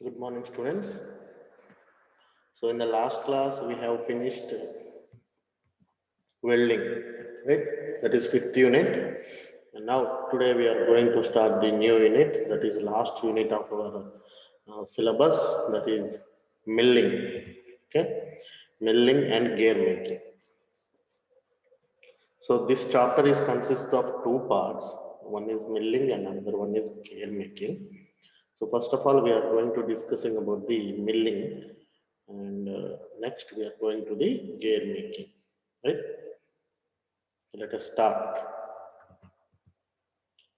Good morning, students. So, in the last class, we have finished welding, right? That is fifth unit. And now, today, we are going to start the new unit. That is last unit of our syllabus. That is milling. Okay, milling and gear making. So, this chapter is consists of two parts. One is milling and another one is gear making. So, first of all, we are going to discussing about the milling, and next we are going to the gear making, right? Let us start.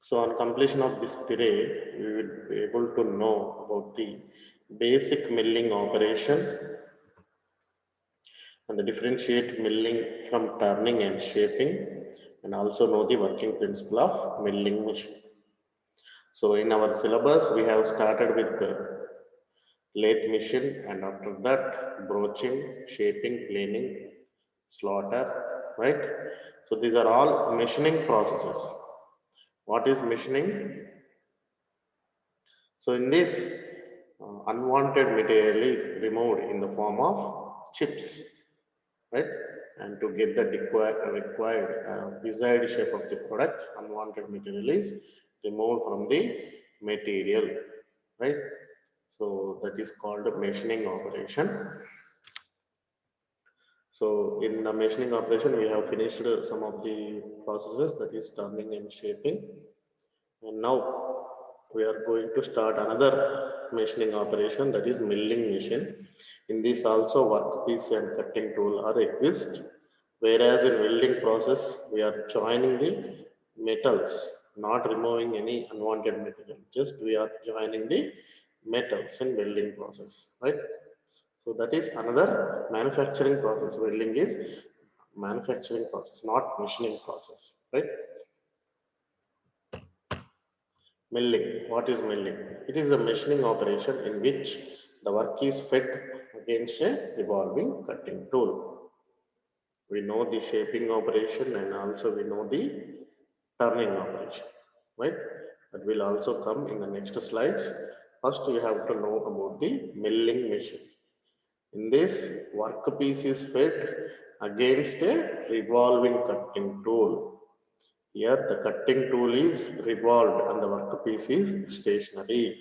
So on completion of this period, we will be able to know about the basic milling operation and the differentiate milling from turning and shaping, and also know the working principle of milling machine. So in our syllabus, we have started with the lathe machine, and after that broaching, shaping, planing, slaughter, right? So these are all machining processes. What is machining? So in this, unwanted material is removed in the form of chips, right? And to get the required desired shape of the product, unwanted material is removed from the material, right? So that is called machining operation. So in the machining operation, we have finished some of the processes, that is turning and shaping. And now we are going to start another machining operation, that is milling machine. In this also workpiece and cutting tool are exist. Whereas in welding process, we are joining the metals, not removing any unwanted material. Just we are joining the metals in welding process, right? So that is another manufacturing process. Welding is manufacturing process, not machining process, right? Milling. What is milling? It is a machining operation in which the work is fed against a revolving cutting tool. We know the shaping operation and also we know the turning operation, right? That will also come in the next slides. First, you have to know about the milling machine. In this, workpiece is fed against a revolving cutting tool. Here, the cutting tool is revolved and the workpiece is stationary.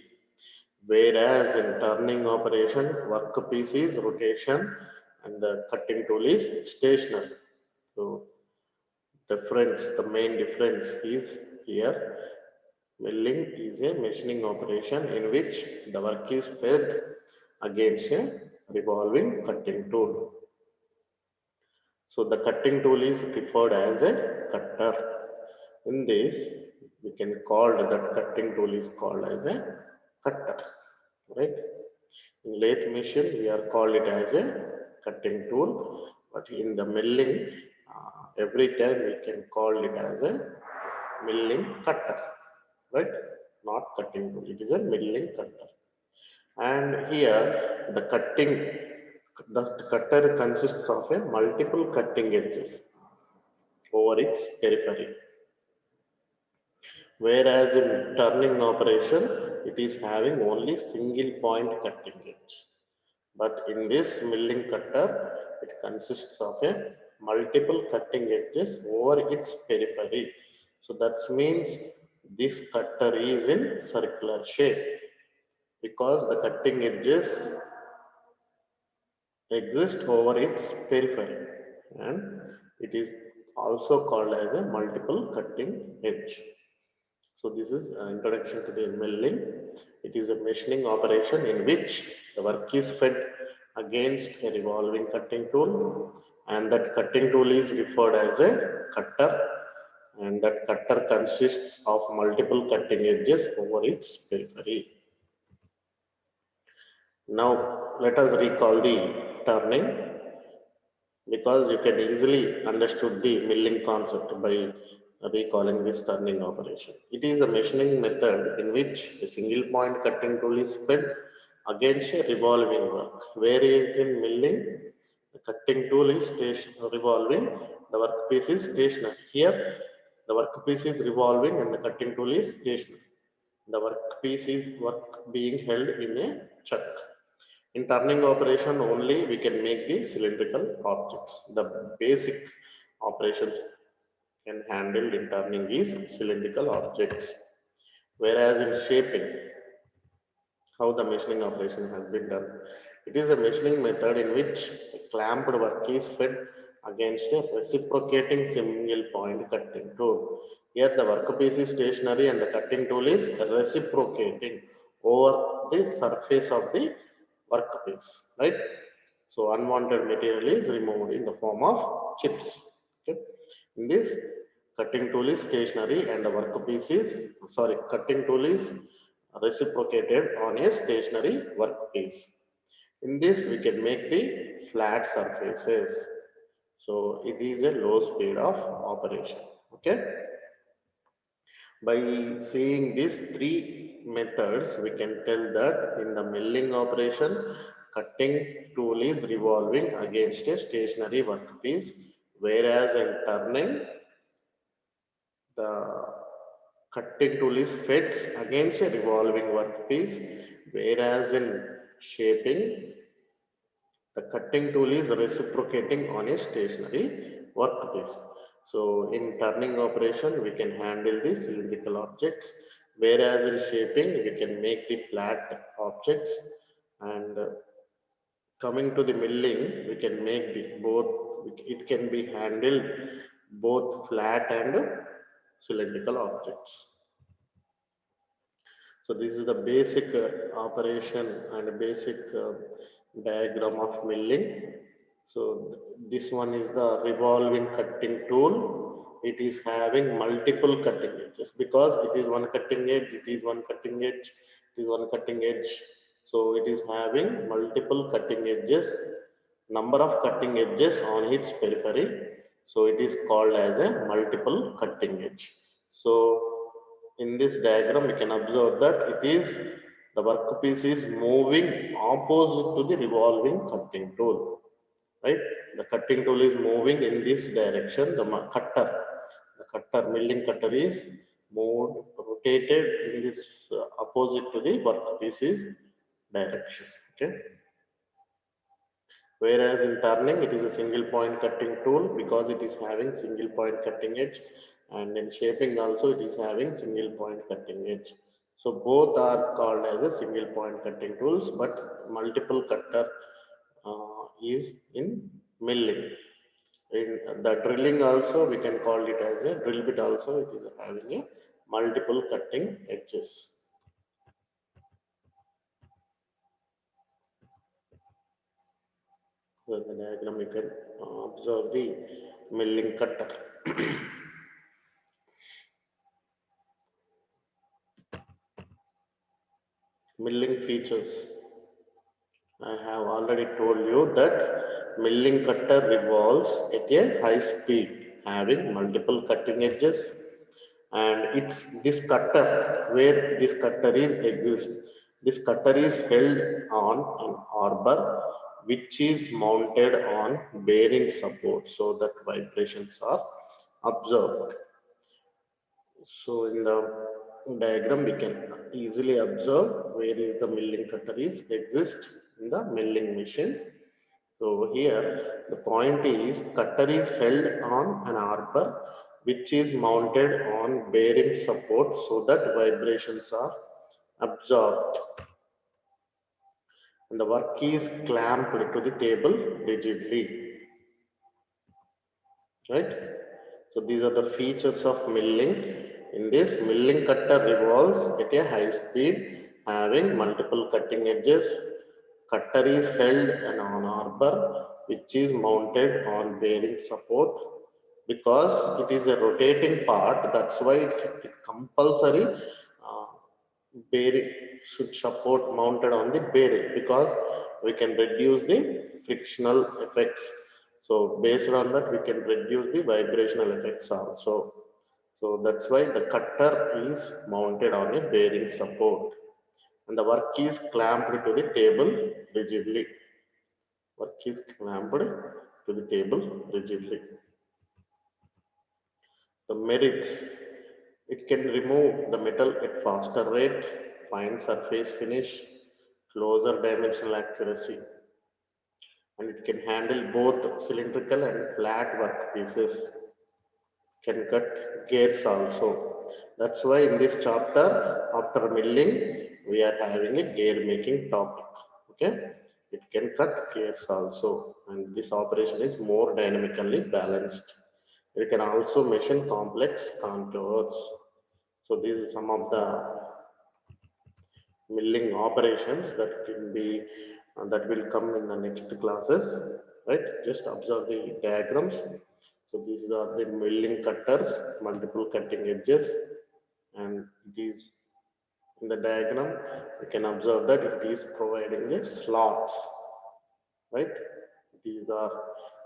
Whereas in turning operation, workpiece is rotation and the cutting tool is stationary. So, the main difference is here. Milling is a machining operation in which the work is fed against a revolving cutting tool. So the cutting tool is referred as a cutter. In this, we can call that cutting tool is called as a cutter, right? In lathe machine, we are called it as a cutting tool, but in the milling, every time we can call it as a milling cutter, right? Not cutting tool, it is a milling cutter. And here, the cutter consists of a multiple cutting edges over its periphery. Whereas in turning operation, it is having only single point cutting edge. But in this milling cutter, it consists of a multiple cutting edges over its periphery. So that means this cutter is in circular shape because the cutting edges exist over its periphery, and it is also called as a multiple cutting edge. So this is an introduction to the milling. It is a machining operation in which the work is fed against a revolving cutting tool, and that cutting tool is referred as a cutter, and that cutter consists of multiple cutting edges over its periphery. Now let us recall the turning, because you can easily understood the milling concept by recalling this turning operation. It is a machining method in which a single point cutting tool is fed against a revolving work. Whereas in milling, the cutting tool is revolving, the workpiece is stationary. Here, the workpiece is revolving and the cutting tool is stationary. The workpiece is being held in a chuck. In turning operation only we can make the cylindrical objects. The basic operations can handle in turning is cylindrical objects. Whereas in shaping, how the machining operation has been done. It is a machining method in which a clamped work is fed against a reciprocating single point cutting tool. Here the workpiece is stationary and the cutting tool is reciprocating over the surface of the workpiece, right? So unwanted material is removed in the form of chips. Okay. In this, cutting tool is stationary and the workpiece is, cutting tool is reciprocated on a stationary workpiece. In this, we can make the flat surfaces. So it is a low speed of operation. Okay. By seeing these three methods, we can tell that in the milling operation, cutting tool is revolving against a stationary workpiece, whereas in turning, the cutting tool is fed against a revolving workpiece, whereas in shaping, the cutting tool is reciprocating on a stationary workpiece. So in turning operation, we can handle the cylindrical objects, whereas in shaping, we can make the flat objects. And coming to the milling, we can make the both, it can be handled both flat and cylindrical objects. So this is the basic operation and a basic diagram of milling. So this one is the revolving cutting tool. It is having multiple cutting edges because it is one cutting edge, it is one cutting edge, it is one cutting edge. So it is having multiple cutting edges, number of cutting edges on its periphery. So it is called as a multiple cutting edge. So in this diagram, we can observe that it is the workpiece is moving opposite to the revolving cutting tool, right? The cutting tool is moving in this direction. The milling cutter is moved, rotated in this opposite to the workpiece's direction. Okay. Whereas in turning, it is a single point cutting tool because it is having single point cutting edge, and in shaping also it is having single point cutting edge. So both are called as a single point cutting tools, but multiple cutter is in milling. In the drilling also, we can call it as a drill bit also, it is having a multiple cutting edges. So in the diagram you can observe the milling cutter. Milling features. I have already told you that milling cutter revolves at a high speed, having multiple cutting edges, and it's this cutter where this cutter is exists. This cutter is held on an arbor which is mounted on bearing support so that vibrations are observed. So in the diagram, we can easily observe where is the milling cutter is exist in the milling machine. So here the point is cutter is held on an arbor which is mounted on bearing support so that vibrations are absorbed, and the work is clamped to the table rigidly, right? So these are the features of milling. In this, milling cutter revolves at a high speed, having multiple cutting edges. Cutter is held on an arbor which is mounted on bearing support because it is a rotating part. That's why it compulsory bearing should support mounted on the bearing because we can reduce the frictional effects. So based on that, we can reduce the vibrational effects also. So that's why the cutter is mounted on a bearing support and the work is clamped to the table rigidly. Work is clamped to the table rigidly. The merits. It can remove the metal at faster rate, fine surface finish, closer dimensional accuracy, and it can handle both cylindrical and flat workpieces. Can cut gears also. That's why in this chapter, after milling, we are having a gear making topic. Okay, it can cut gears also, and this operation is more dynamically balanced. It can also machine complex contours. So these are some of the milling operations that can be that will come in the next classes, right? Just observe the diagrams. So these are the milling cutters, multiple cutting edges, and it is in the diagram you can observe that it is providing the slots, right? These are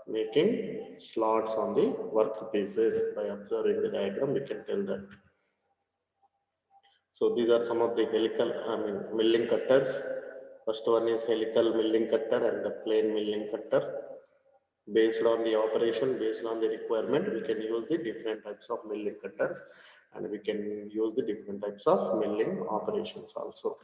making slots on the workpieces. By observing the diagram we can tell that. So these are some of the helical, milling cutters. First one is helical milling cutter and the plain milling cutter. Based on the operation, based on the requirement, we can use the different types of milling cutters, and we can use the different types of milling operations also.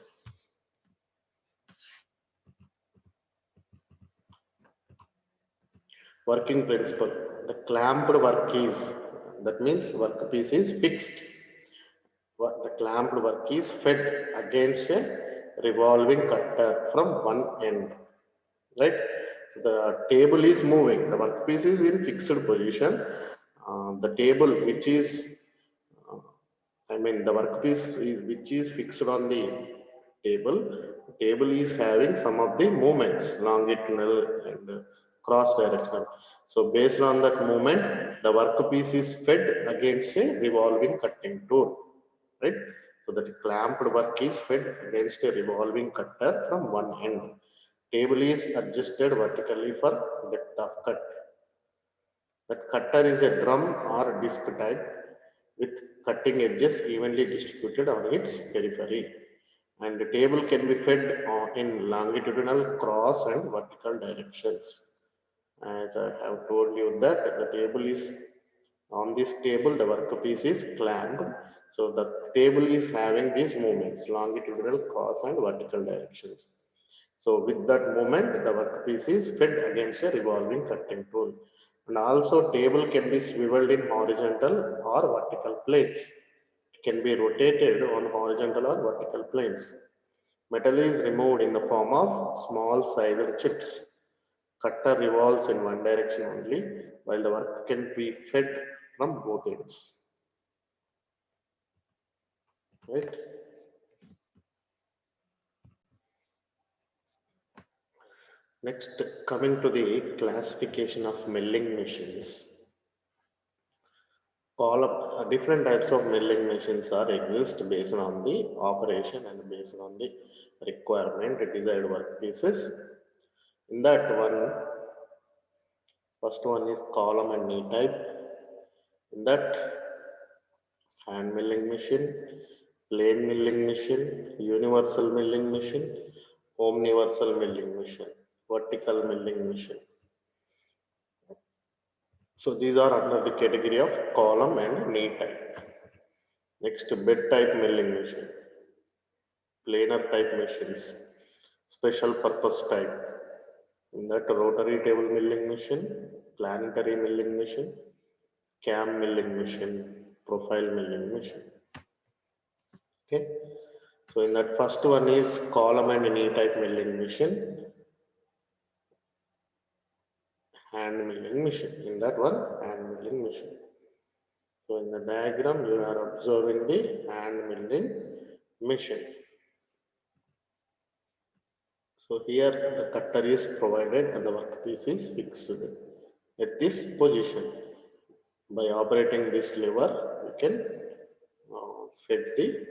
Working principle. The clamped workpiece, that means workpiece is fixed. The clamped work is fed against a revolving cutter from one end, right? So the table is moving, the workpiece is in fixed position. The table which is, uh, the workpiece is, which is fixed on the table is having some of the movements, longitudinal and cross directional. So based on that movement, the workpiece is fed against a revolving cutting tool, right? So that clamped work is fed against a revolving cutter from one end. Table is adjusted vertically for depth of cut. That cutter is a drum or disc type with cutting edges evenly distributed on its periphery. And the table can be fed in longitudinal, cross and vertical directions. As I have told you that the table is on this table, the workpiece is clamped. So the table is having these movements, longitudinal, cross and vertical directions. So with that movement, the workpiece is fed against a revolving cutting tool. And also table can be swiveled in horizontal or vertical planes. It can be rotated on horizontal or vertical planes. Metal is removed in the form of small sized chips. Cutter revolves in one direction only, while the work can be fed from both ends. Right? Next, coming to the classification of milling machines. Different types of milling machines are exist based on the operation and based on the requirement desired workpieces. In that one, first one is column and knee type. In that, hand milling machine, plain milling machine, universal milling machine, omniversal milling machine, vertical milling machine. So these are under the category of column and knee type. Next, bed type milling machine, planar type machines, special purpose type. In that, rotary table milling machine, planetary milling machine, cam milling machine, profile milling machine. Okay. So in that first one is column and knee type milling machine, hand milling machine. In that one, hand milling machine. So in the diagram, you are observing the hand milling machine. So here the cutter is provided and the workpiece is fixed at this position. By operating this lever, we can fit the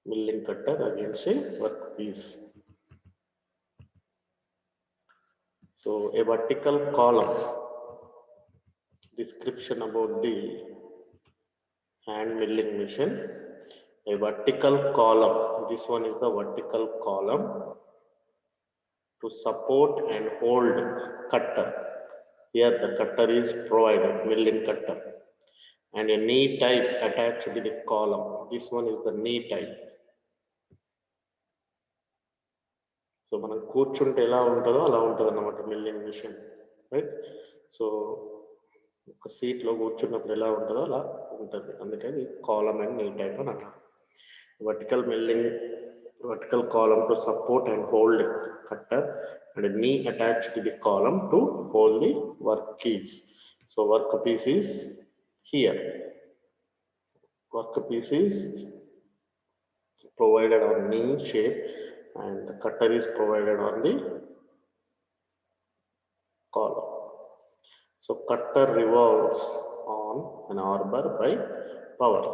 milling cutter against a workpiece. So a vertical column, description about the hand milling machine. A vertical column, this one is the vertical column to support and hold cutter. Here the cutter is provided, milling cutter, and a knee type attached to the column. This one is the knee type. So మనం కూర్చుంటే ఎలా ఉంటుందో అలా ఉంటుంది అన్నమాట milling machine, right? So ఒక సీట్లో కూర్చున్నప్పుడు ఎలా ఉంటుందో అలా ఉంటుంది, అందుకని కాలమ్ అండ్ నీ టైప్ అని అంటారు. Vertical milling, vertical column to support and hold cutter, and a knee attached to the column to hold the workpiece. So workpiece is here. Workpiece is provided on knee shape, and the cutter is provided on the column. So cutter revolves on an arbor by power.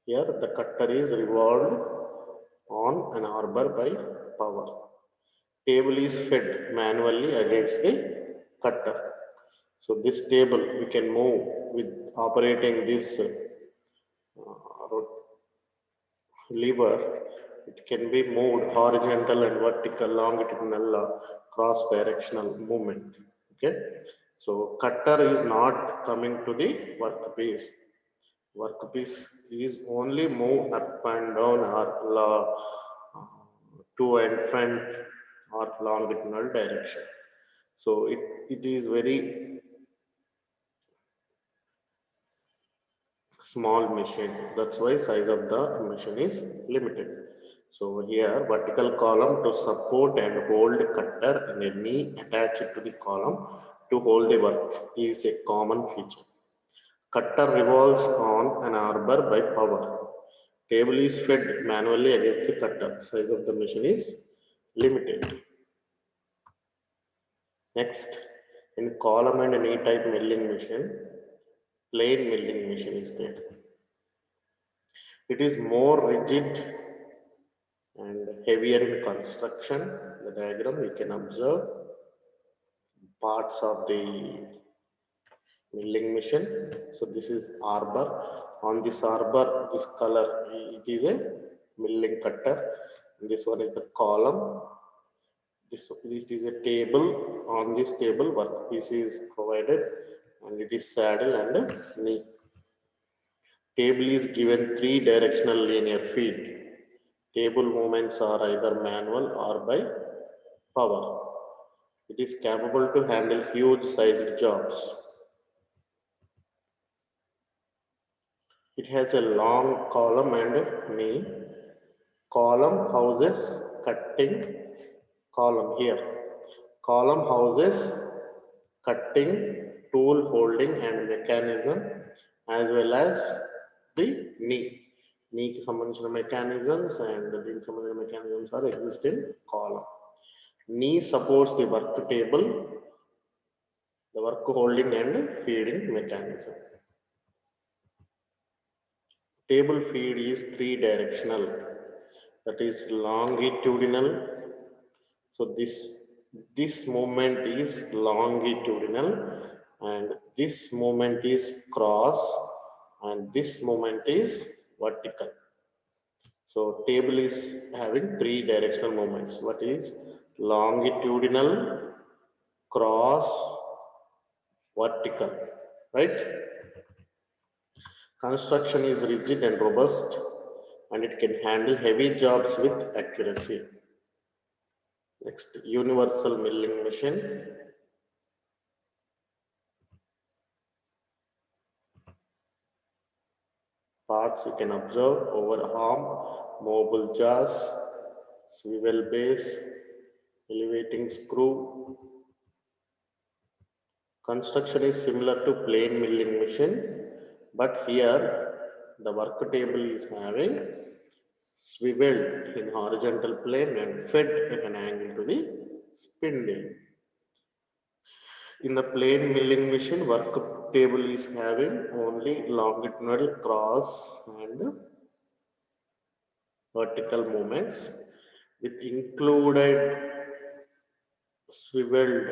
Here the cutter is revolved on an arbor by power. Table is fed manually against the cutter. So this table we can move with operating this lever. It can be moved horizontal and vertical, longitudinal, cross directional movement. Okay, so cutter is not coming to the workpiece. Workpiece is only move up and down or to and front or longitudinal direction. So it is very small machine. That's why size of the machine is limited. So here vertical column to support and hold cutter and a knee attached to the column to hold the work is a common feature. Cutter revolves on an arbor by power. Table is fed manually against the cutter. Size of the machine is limited. Next, in column and knee type milling machine, plain milling machine is there. It is more rigid and heavier in construction. The diagram you can observe parts of the milling machine. So this is arbor. On this arbor, this color, it is a milling cutter. This one is the column. It is a table. On this table, workpiece is provided, and it is saddle and knee. Table is given 3 directional linear feed. Table movements are either manual or by power. It is capable to handle huge sized jobs. It has a long column and knee. Column houses cutting column here. Column houses cutting, tool holding and mechanism, as well as the knee. Knee ki sambandhinchina mechanisms and deeniki sambandhinchina mechanisms are exist in column. Knee supports the work table, the work holding and feeding mechanism. Table feed is 3 directional, that is longitudinal. So this movement is longitudinal, and this movement is cross, and this movement is vertical. So table is having 3 directional movements. What is longitudinal, cross, vertical, right? Construction is rigid and robust, and it can handle heavy jobs with accuracy. Next, universal milling machine. Parts you can observe: overarm, mobile jaws, swivel base, elevating screw. Construction is similar to plain milling machine, but here the work table is having swiveled in horizontal plane and fed at an angle to the spindle. In the plain milling machine, work table is having only longitudinal, cross and vertical movements, with included swiveled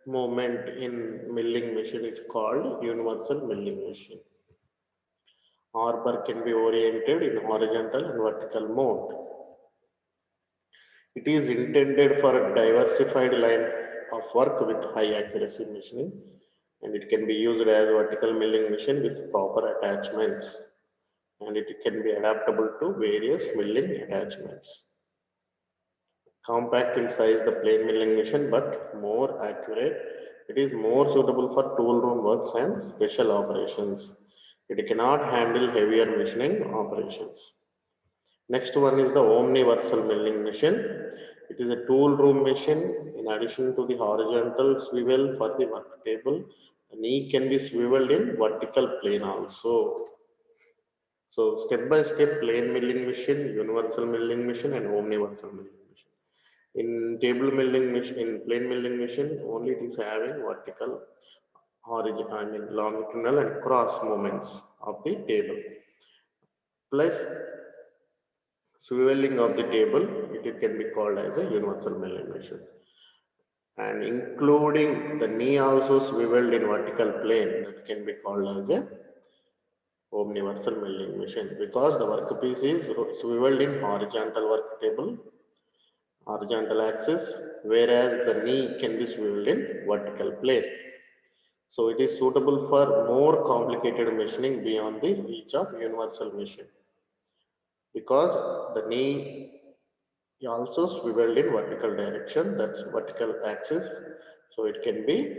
movement in milling machine is called universal milling machine. Arbor can be oriented in horizontal and vertical mode. It is intended for a diversified line of work with high accuracy machining. and it can be used as vertical milling machine with proper attachments, and it can be adaptable to various milling attachments. Compact in size, the plain milling machine, but more accurate. It is more suitable for tool room works and special operations. It cannot handle heavier machining operations. Next one is the omniversal milling machine. It is a tool room machine. In addition to the horizontal swivel for the work table, the knee can be swiveled in vertical plane also. So step by step, plain milling machine, universal milling machine, and omniversal milling machine. In table milling machine, in plain milling machine, only it is having vertical, horizontal, longitudinal and cross movements of the table. Plus swiveling of the table, it can be called as a universal milling machine. And including the knee also swiveled in vertical plane, that can be called as a omniversal milling machine, because the workpiece is swiveled in horizontal work table, horizontal axis, whereas the knee can be swiveled in vertical plane. So it is suitable for more complicated machining beyond the reach of universal machine, because the knee also swiveled in vertical direction, that's vertical axis. So it can be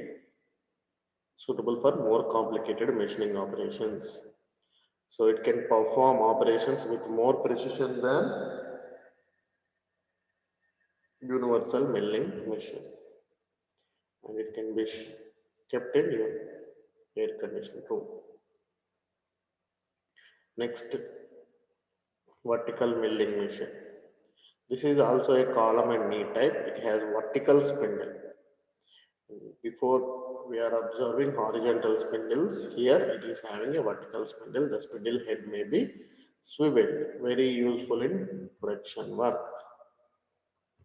suitable for more complicated machining operations. So it can perform operations with more precision than universal milling machine, and it can be kept in your air conditioned room. Next, vertical milling machine. This is also a column and knee type. It has vertical spindle. Before we are observing horizontal spindles, here it is having a vertical spindle. The spindle head may be swiveled, very useful in production work.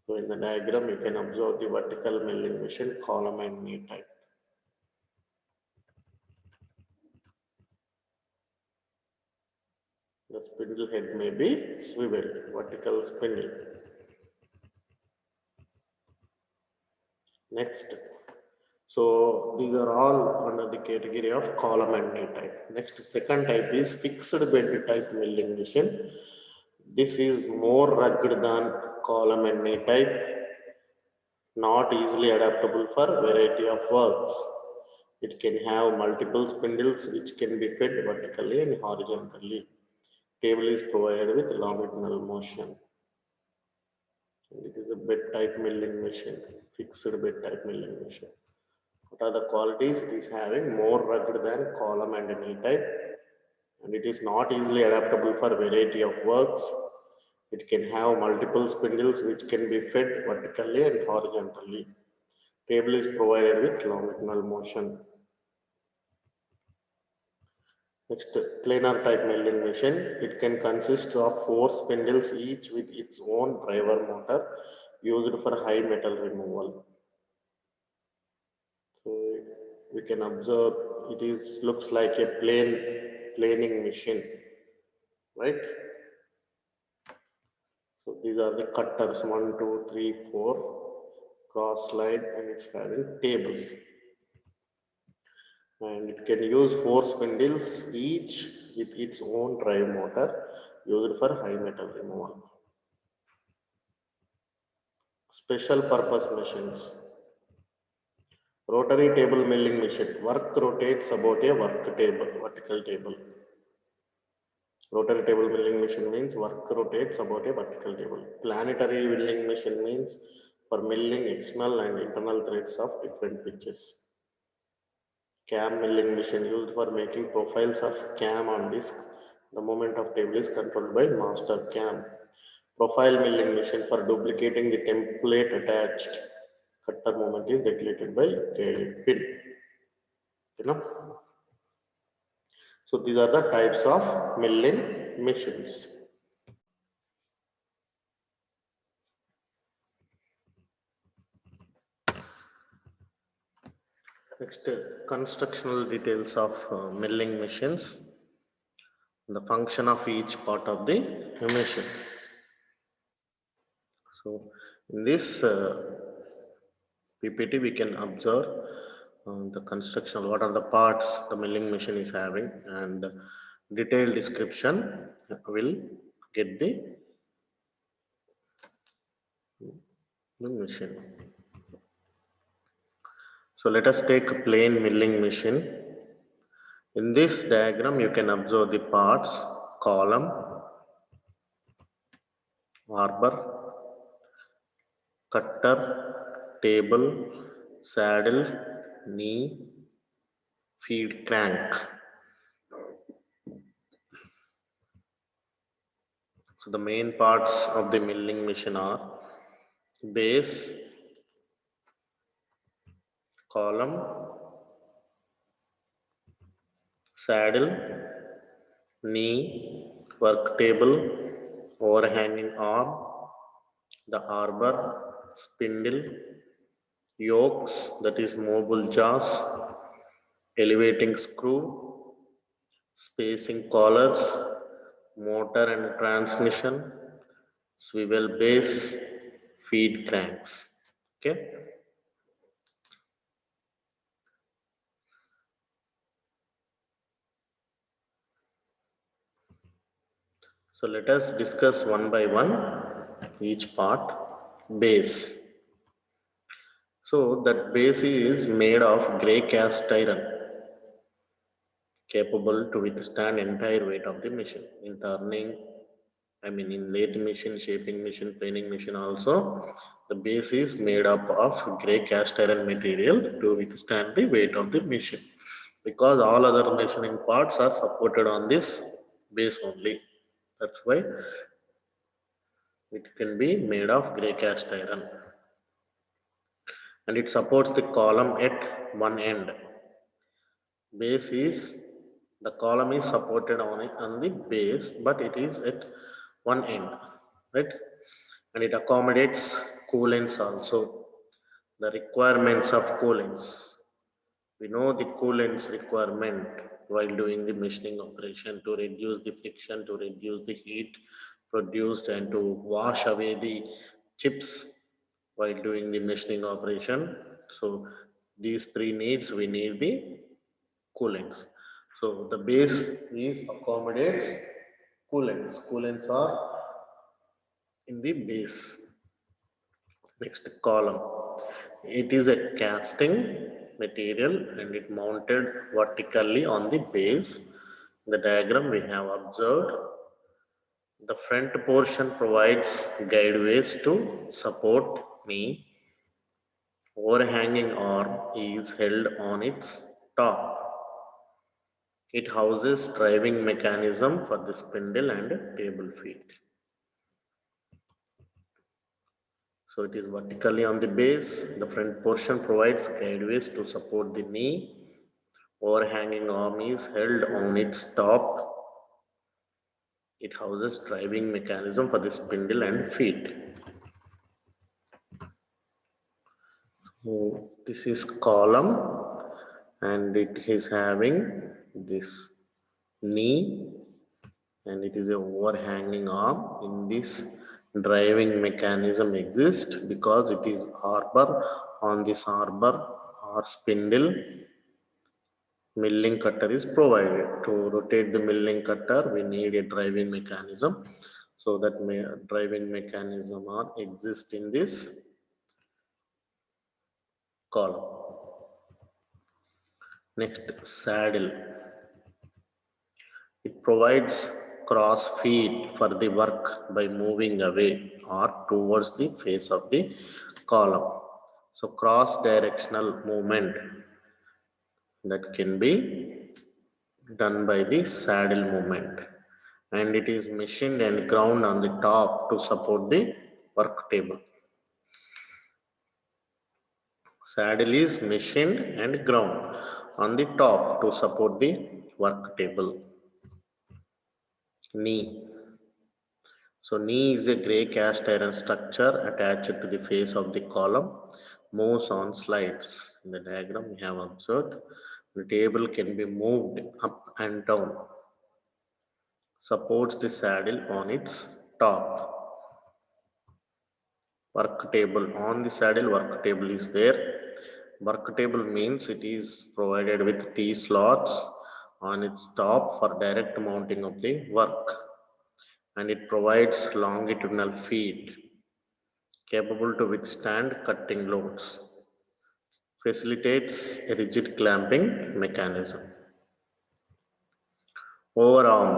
So in the diagram, you can observe the vertical milling machine, column and knee type. The spindle head may be swiveled, vertical spindle. Next, so these are all under the category of column and knee type. Next, second type is fixed bed type milling machine. This is more rugged than column and knee type, not easily adaptable for variety of works. It can have multiple spindles which can be fed vertically and horizontally. Table is provided with longitudinal motion. And it is a bed type milling machine, fixed bed type milling machine. What are the qualities? It is having more rugged than column and knee type, and it is not easily adaptable for variety of works. It can have multiple spindles which can be fed vertically and horizontally. Table is provided with longitudinal motion. Next, planar type milling machine. It can consist of 4 spindles each with its own driver motor used for high metal removal. So we can observe it is looks like a planing machine, right? So these are the cutters 1, 2, 3, 4, cross slide, and it's having table. And it can use 4 spindles each with its own drive motor used for high metal removal. Special purpose machines. Rotary table milling machine. Work rotates about a work table, vertical table. Rotary table milling machine means work rotates about a vertical table. Planetary milling machine means for milling external and internal threads of different pitches. Cam milling machine used for making profiles of cam on disk. The movement of table is controlled by master cam. Profile milling machine for duplicating the template attached. Cutter movement is regulated by a pin. You know. So these are the types of milling machines. Next, constructional details of milling machines. The function of each part of the machine. So in this PPT we can observe the construction, what are the parts the milling machine is having, and the detailed description will get the machine. So let us take a plain milling machine. In this diagram, you can observe the parts: column, arbor, cutter, table, saddle, knee, feed crank. So the main parts of the milling machine are base, column, saddle, knee, work table, overhanging arm, the arbor, spindle, yokes, that is mobile jaws, elevating screw, spacing collars, motor and transmission, swivel base, feed cranks. Okay. So let us discuss one by one each part. Base. So that base is made of grey cast iron, capable to withstand entire weight of the machine. In turning, in lathe machine, shaping machine, planing machine also, the base is made up of grey cast iron material to withstand the weight of the machine. Because all other machining parts are supported on this base only. That's why it can be made of grey cast iron. And it supports the column at one end. Base is, the column is supported on the base, but it is at one end, right? And it accommodates coolants also. The requirements of coolants. We know the coolants requirement while doing the machining operation to reduce the friction, to reduce the heat produced, and to wash away the chips while doing the machining operation. So these three needs, we need the coolants. So the base is accommodates coolants. Coolants are in the base. Next column. It is a casting material and it mounted vertically on the base. The diagram we have observed. The front portion provides guideways to support knee. Overhanging arm is held on its top. It houses driving mechanism for the spindle and table feet. So it is vertically on the base. The front portion provides guideways to support the knee. Overhanging arm is held on its top. It houses driving mechanism for the spindle and feet. So this is column and it is having this knee and it is a overhanging arm. In this, driving mechanism exists because it is arbor. On this arbor or spindle, milling cutter is provided. To rotate the milling cutter, we need a driving mechanism. So that driving mechanism exists in this column. Next, saddle. It provides cross feed for the work by moving away or towards the face of the column. So cross directional movement that can be done by the saddle movement, and it is machined and ground on the top to support the work table. Saddle is machined and ground on the top to support the work table. Knee. So knee is a grey cast iron structure attached to the face of the column, moves on slides. In the diagram we have observed, the table can be moved up and down, supports the saddle on its top. Work table on the saddle, work table is there. Work table means it is provided with T slots on its top for direct mounting of the work, and it provides longitudinal feed capable to withstand cutting loads, facilitates a rigid clamping mechanism. Overarm,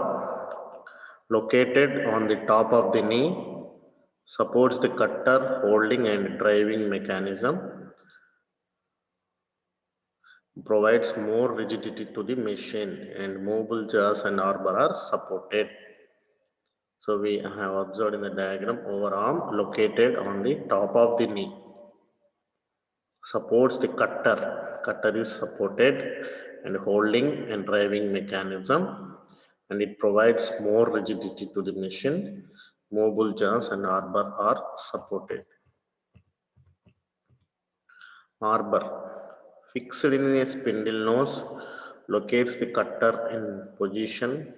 located on the top of the knee, supports the cutter holding and driving mechanism, provides more rigidity to the machine, and movable jaws and arbor are supported. So we have observed in the diagram, overarm located on the top of the knee supports the cutter. Cutter is supported and holding and driving mechanism, and it provides more rigidity to the machine. Movable jaws and arbor are supported. Arbor, fixed in a spindle nose, locates the cutter in position,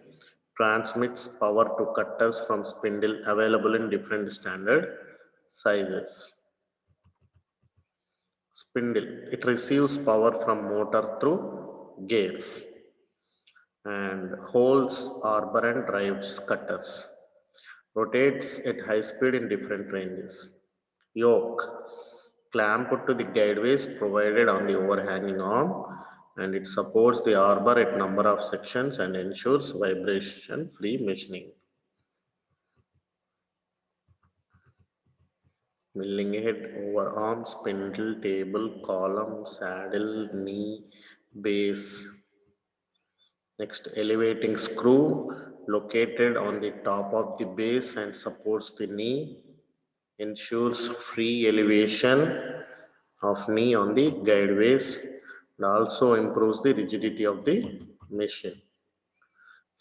transmits power to cutters from spindle available in different standard sizes. Spindle, it receives power from motor through gears and holds arbor and drives cutters. Rotates at high speed in different ranges. Yoke, clamped to the guideways provided on the overhanging arm, and it supports the arbor at number of sections and ensures vibration-free machining. Milling head, overarm, spindle, table, column, saddle, knee, base. Next, elevating screw, located on the top of the base and supports the knee, ensures free elevation of knee on the guideways and also improves the rigidity of the machine.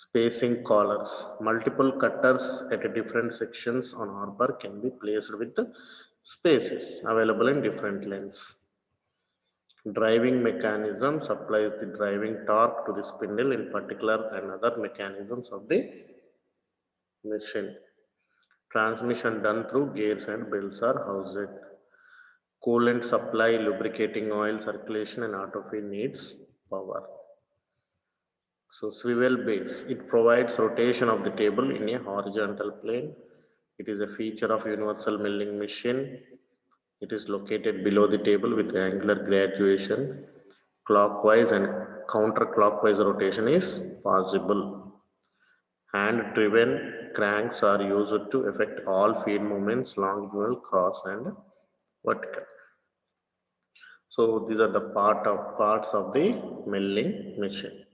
Spacing collars, multiple cutters at different sections on arbor can be placed with the spaces available in different lengths. Driving mechanism supplies the driving torque to the spindle in particular and other mechanisms of the machine. Transmission done through gears and belts are housed. Coolant supply, lubricating oil circulation and auto feed needs power. So swivel base, it provides rotation of the table in a horizontal plane. It is a feature of universal milling machine. It is located below the table with angular graduation. Clockwise and counterclockwise rotation is possible. Hand driven cranks are used to effect all feed movements, longitudinal, cross and vertical. So these are the parts of the milling machine.